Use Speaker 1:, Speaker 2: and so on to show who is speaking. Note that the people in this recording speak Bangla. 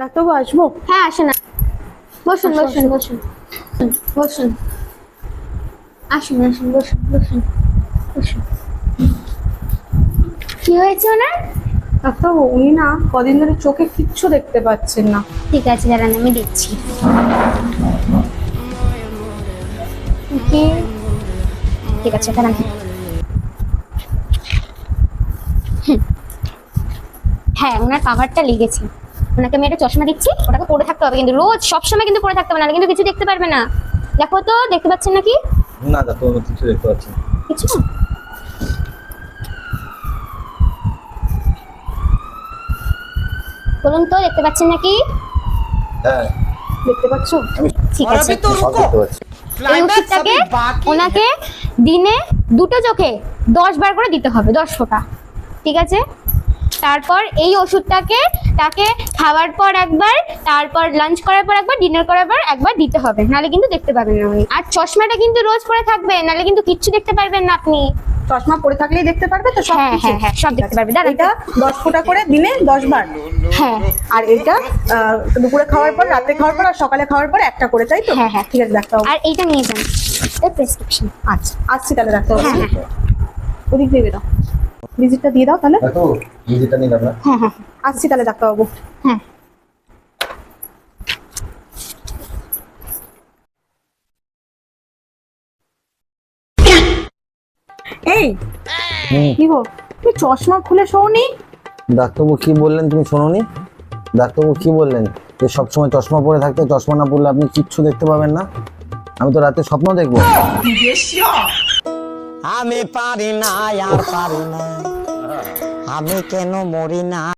Speaker 1: ডাক্তারবাবু আসবো?
Speaker 2: হ্যাঁ আসেন, বসুন বসুন বসুন বসুন, আসুন আসুন, বসুন বসুন বসুন। কি হয়েছে ওনার?
Speaker 1: ডাক্তারবাবু উনি না কদিন ধরে চোখে কিচ্ছু দেখতে পাচ্ছেন না।
Speaker 2: ঠিক আছে দাঁড়ান, আমি দিচ্ছি। ঠিক আছে দাঁড়ান। হ্যাঁ ওনার পাওয়ারটা লেগেছে। ওনাকে আমি একটা চশমা দিচ্ছি, ওটাকে পরে থাকতে হবে কিন্তু রোজ সবসময় কিন্তু পরে থাকতে হবে, না কিন্তু কিছু দেখতে পারবে না। দেখো তো দেখতে পাচ্ছেন নাকি?
Speaker 3: না দেখো, আমি কিছু দেখতে পাচ্ছি না।
Speaker 2: কিছু না? বলুন তো দেখতে পাচ্ছেন নাকি?
Speaker 3: হ্যাঁ
Speaker 1: দেখতে পাচ্ছো?
Speaker 2: ঠিক আছে।
Speaker 3: সব দেখতে পাচ্ছি।
Speaker 2: এই ওষুধটাকে ওনাকে দিনে দুটো চোখে 10 বার করে দিতে হবে, 10 ফোঁটা। ঠিক আছে? তারপর এই ওষুধটাকে তাকে খাওয়ার পর একবার, তারপর লাঞ্চ করার পর একবার, ডিনার করার পর একবার দিতে হবে, নাহলে কিন্তু দেখতে পাবেন না উনি। আর চশমাটা কিন্তু রোজ পরে থাকবে, নাহলে কিন্তু কিচ্ছু দেখতে পারবেন না আপনি।
Speaker 1: চশমা পরে থাকলেই দেখতে পারবে তো সব?
Speaker 2: হ্যাঁ হ্যাঁ হ্যাঁ, সব দেখতে পারবে। দাঁড়ান।
Speaker 1: এটা 10 ফোঁটা করে দিনে 10 বার,
Speaker 2: হ্যাঁ
Speaker 1: আর এটা দুপুরে খাওয়ার পর, রাতে খাওয়ার পর আর সকালে খাওয়ার পর একটা করে, তাই তো?
Speaker 2: হ্যাঁ হ্যাঁ।
Speaker 1: ঠিক আছে ডাক্তারবাবু।
Speaker 2: আর এইটা নিয়ে যান, এটা প্রেসক্রিপশন।
Speaker 1: আচ্ছা আসছি তাহলে ডাক্তারবাবু।
Speaker 2: হ্যাঁ হ্যাঁ
Speaker 1: ওদিক দিয়ে দাও, ভিজিটটা দিয়ে দাও তাহলে।
Speaker 3: দেখো ভিজিটটা নিলাম না।
Speaker 2: হ্যাঁ হ্যাঁ
Speaker 1: আসছি তাহলে ডাক্তারবাবু।
Speaker 2: হ্যাঁ।
Speaker 1: এই
Speaker 3: হুম।
Speaker 1: কি গো, তুমি চশমা খুলে শোনি?
Speaker 3: ডাক্তারবাবু কি বললেন তুমি শোনোনি? ডাক্তারবাবু কি বললেন যে সবসময় চশমা পরে থাকতে, চশমা না পরলে আপনি কিচ্ছু দেখতে পাবেন না? আমি তো রাতে স্বপ্ন দেখবো।
Speaker 4: আমি পারি না আর পারি না, আমি কেন মরি না।